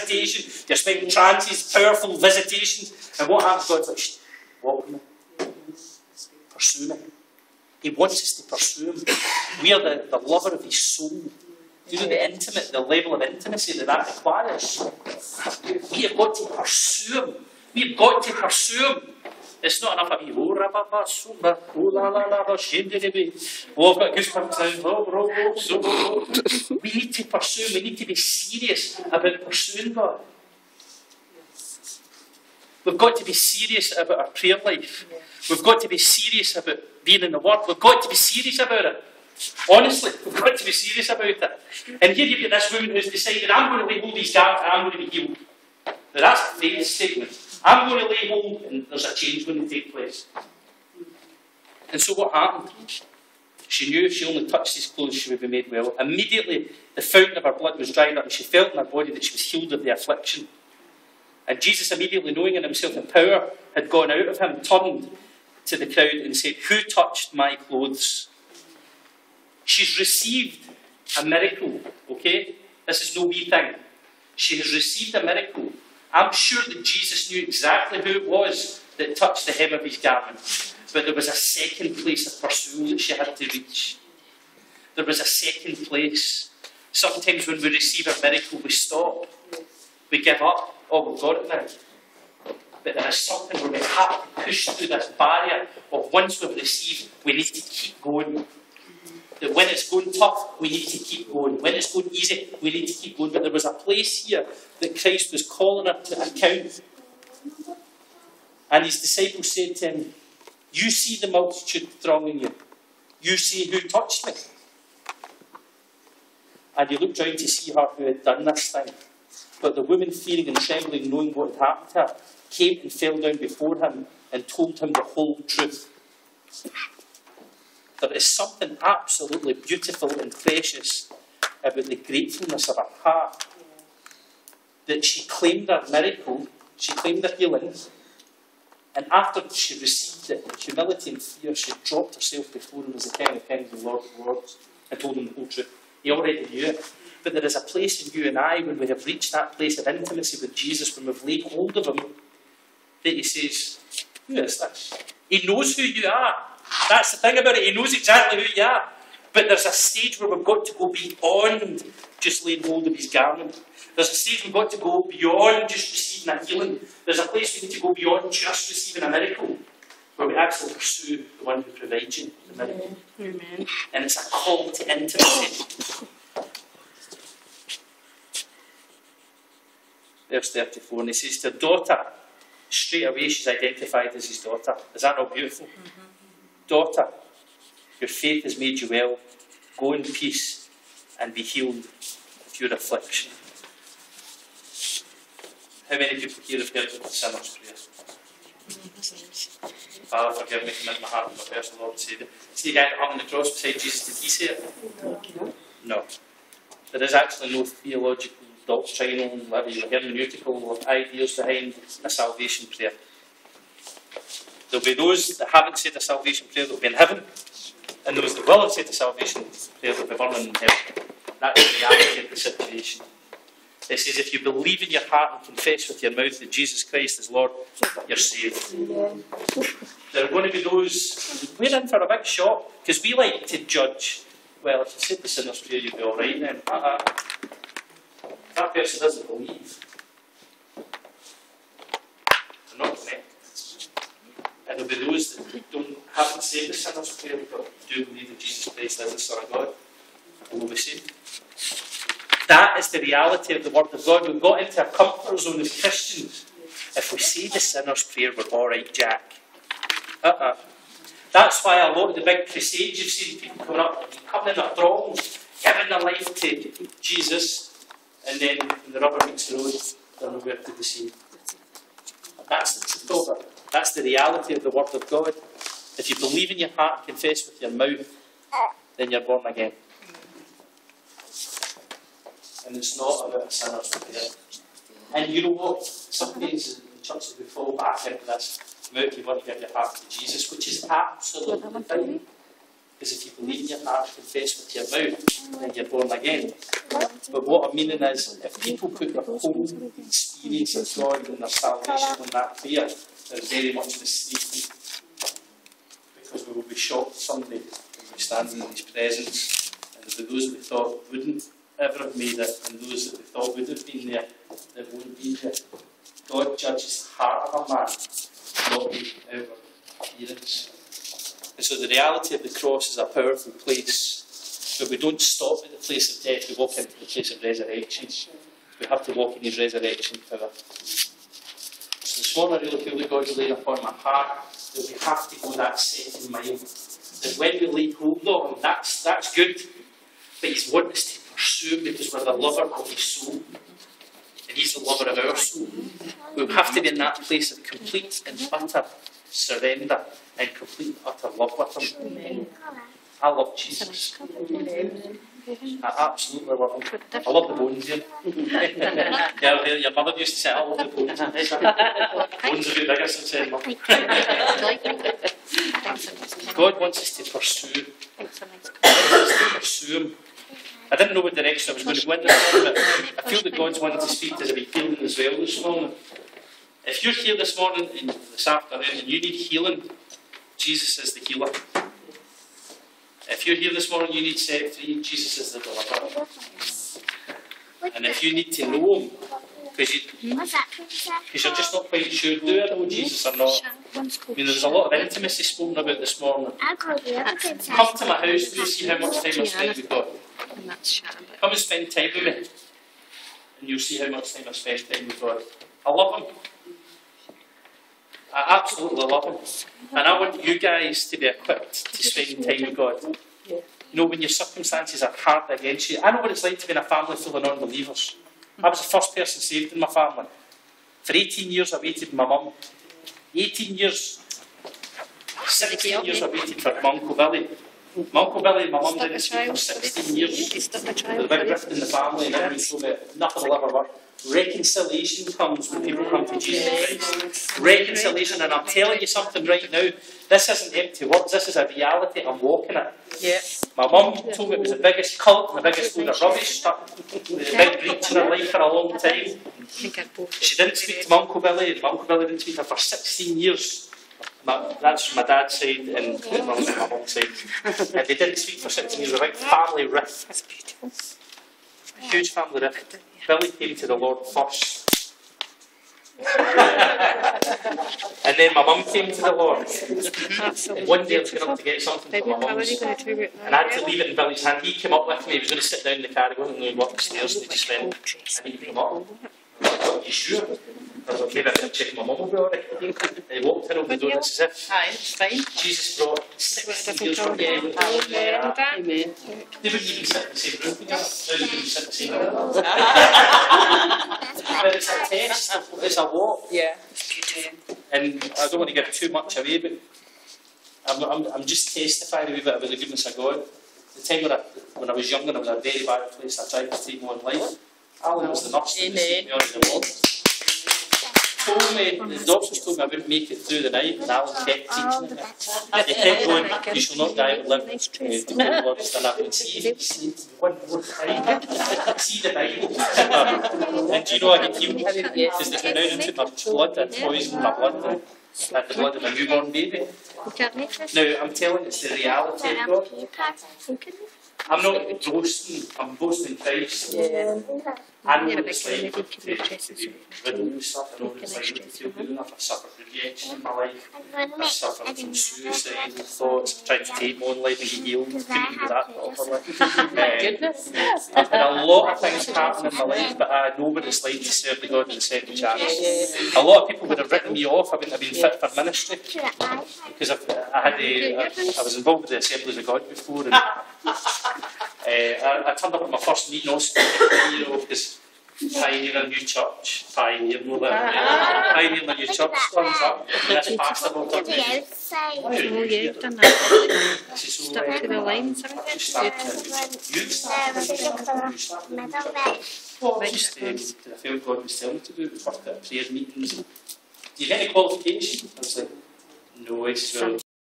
visitation, you're expecting trances, powerful visitations, and what happens? God's like, shh, walk with me. Pursue me. He wants us to pursue him. We are the lover of his soul. You know the level of intimacy that requires. We have got to pursue him. We have got to pursue him. It's not enough of me. Oh, la la la, oh, I've got goosebumps. We need to pursue him. We need to be serious about pursuing God. We've got to be serious about our prayer life. We've got to be serious about being in the Word. We've got to be serious about it. Honestly, we've got to be serious about it. And here you've got this woman who's decided, I'm going to lay hold of his garment and I'm going to be healed. Now that's a faith statement. I'm going to lay hold and there's a change going to take place. And so what happened? She knew if she only touched his clothes, she would be made well. Immediately, the fountain of her blood was dried up and she felt in her body that she was healed of the affliction. And Jesus, immediately knowing in himself that power had gone out of him, turned to the crowd and said, who touched my clothes? She's received a miracle, okay? This is no wee thing. She has received a miracle. I'm sure that Jesus knew exactly who it was that touched the hem of his garment. But there was a second place of pursuit that she had to reach. There was a second place. Sometimes when we receive a miracle, we stop. We give up. Oh, we've got it now. But there is something where we have to push through this barrier of once we've received, we need to keep going. That when it's going tough, we need to keep going. When it's going easy, we need to keep going. But there was a place here that Christ was calling her to account. And his disciples said to him, you see the multitude thronging you. You see who touched me. And he looked round to see her who had done this thing. But the woman, fearing and trembling, knowing what had happened to her, came and fell down before him and told him the whole truth. There is something absolutely beautiful and precious about the gratefulness of her heart. That she claimed her miracle, she claimed her healing, and after she received it in humility and fear, she dropped herself before him as the King of Kings and Lord of Lords and told him the whole truth. He already knew it. But there is a place in you and I, when we have reached that place of intimacy with Jesus, when we've laid hold of him, that he says, who is this? He knows who you are. That's the thing about it. He knows exactly who you are. But there's a stage where we've got to go beyond just laying hold of his garment. There's a stage we've got to go beyond just receiving a healing. There's a place we need to go beyond just receiving a miracle, where we actually pursue the one who provides you the miracle. Amen. And it's a call to intimacy. Verse 34, and he says to her daughter, straight away she's identified as his daughter. Is that not beautiful? Daughter, your faith has made you well. Go in peace and be healed of your affliction. How many people here have heard of the sinner's prayer? Father, forgive me, commit my heart and my personal Lord and Saviour. See the guy that hung on the cross beside Jesus, did he say it? No. There is actually no theological, doctrinal, hermeneutical ideas behind a salvation prayer. There will be those that haven't said a salvation prayer that will be in heaven, and those that will have said a salvation prayer that will be burning in hell. That's the reality of the situation. It says if you believe in your heart and confess with your mouth that Jesus Christ is Lord, you're saved. There are going to be those, we're in for a big shock, because we like to judge. Well, if you said the sinner's prayer, you'll be alright then. That person doesn't believe. They're not connected. And there'll be those that haven't said the sinner's prayer, but do believe that Jesus Christ is the Son of God, and will be saved. That is the reality of the Word of God. We've got into a comfort zone as Christians. If we say the sinner's prayer, we're alright, Jack. That's why a lot of the big crusades you've seen people coming in their throngs, giving their life to Jesus, and then when the rubber meets the road, they're nowhere to be saved. That's the truth of it. That's the reality of the Word of God. If you believe in your heart and confess with your mouth, then you're born again. And it's not about a sinner's prayer. And you know what? Sometimes in churches we fall back into this about you want to give your heart to Jesus, which is absolutely fine. Because if you believe in your heart and confess with your mouth, then you're born again. But what I'm meaning is, if people put their whole experience of God and their salvation on that prayer, they're very much mistaken. Because we will be shocked someday when we stand in His presence, and for those that we thought wouldn't ever have made it, and those that we thought would have been there, that won't be there. God judges the heart of a man, not the outward appearance. And so the reality of the cross is a powerful place, but we don't stop at the place of death, we walk into the place of resurrection. We have to walk in His resurrection power. So this morning I really feel that God's laid upon my heart that we have to go that set in mind. That when we lay hold of Him, that's good, but He's wanting us to pursue Him because we're the lover of His soul. And He's the lover of our soul. We have to be in that place of complete and utter surrender and complete and utter love with Him. I love Jesus. I absolutely love Him. I love the bones here. Yeah, your mother used to say, I love the bones. Bones are bit bigger since then. God wants us to pursue. Pursue Him. I didn't know what direction I was going to go in this morning, but I feel that God's wanting to speak to us about healing as well this morning. If you're here this morning and this afternoon and you need healing, Jesus is the healer. If you're here this morning and you need set free, Jesus is the deliverer. And if you need to know Him, because you're just not quite sure, do I know Jesus or not? I mean, there's a lot of intimacy spoken about this morning. Come to my house and you'll see how much time I spend with God. Come and spend time with me, and you'll see how much time I spend time with God. I love Him. I absolutely love Him. And I want you guys to be equipped to spend time with God. You know, when your circumstances are hard against you. I know what it's like to be in a family full of non-believers. I was the first person saved in my family. For 18 years I waited for my mum. 18 years. 16 years I waited for my Uncle Billy. My Uncle Billy and my mum didn't speak for 16 years. There was a big rift in the family and everything, so nothing will ever work. Reconciliation comes when people come to Jesus Christ. Reconciliation, and I'm telling you something right now, this isn't empty words, this is a reality I'm walking it. Yeah. My mum told me it was the biggest cult and the biggest load of rubbish, the big breach in her life for a long time. She didn't speak to my Uncle Billy, and my Uncle Billy didn't speak to her for 16 years. That's from my dad's side and my mum's side. And they didn't speak for 16 years, a big family rift. That's beautiful. A huge family rift. Billy came to the Lord first. And then my mum came to the Lord. And one day I was going up to get something for my mum's. And I had to leave it in Billy's hand. He came up with me, he was going to sit down in the car, I wasn't going to walk upstairs, and he just went, I need to come up. Are you sure? I was like, maybe I better check my mum will be alright. And he walked in over the door and it's as if Jesus brought 60 years from the end. Amen. They wouldn't even sit in the same room together. Now they wouldn't sit in the same room. But it's a test, it's a walk. Yeah. And I don't want to give too much away, but I'm just testifying a wee bit about the goodness of God. The time when I was younger, I was in a very bad place. I tried to take my own life. Alan was the nurse that received me on the ward. The doctors told me I wouldn't make it through the night, and Alan kept teaching me. And they kept going, you shall not die but live to declare the words. And I would see one more time, see the Bible. And do you know I get healed? Because they went out and took my blood and poisoned my blood, like the blood of a newborn baby. Now, I'm telling you, it's the reality of God. I'm not boasting, I'm boasting Christ. I know what it's like to ridden with stuff, I know what it's like to feel good enough. I've suffered rejection in my life, I've suffered from suicide and thoughts, I've tried to take my own life and get healed, couldn't do that properly. Goodness. There's been a lot of things happening in my life, but I know what it's like to serve the God with a second chance. A lot of people would have written me off, I wouldn't have been fit for ministry, because I was involved with the Assemblies of God before, and I turned up at my first meeting also, because pioneering a new church, pioneering a new church turns up, and this pastor walked up to me. You've done that. Stuck to the lines, I felt God was telling me to do the first bit of prayer meetings. Do you get any qualification? I was like, no, it's well,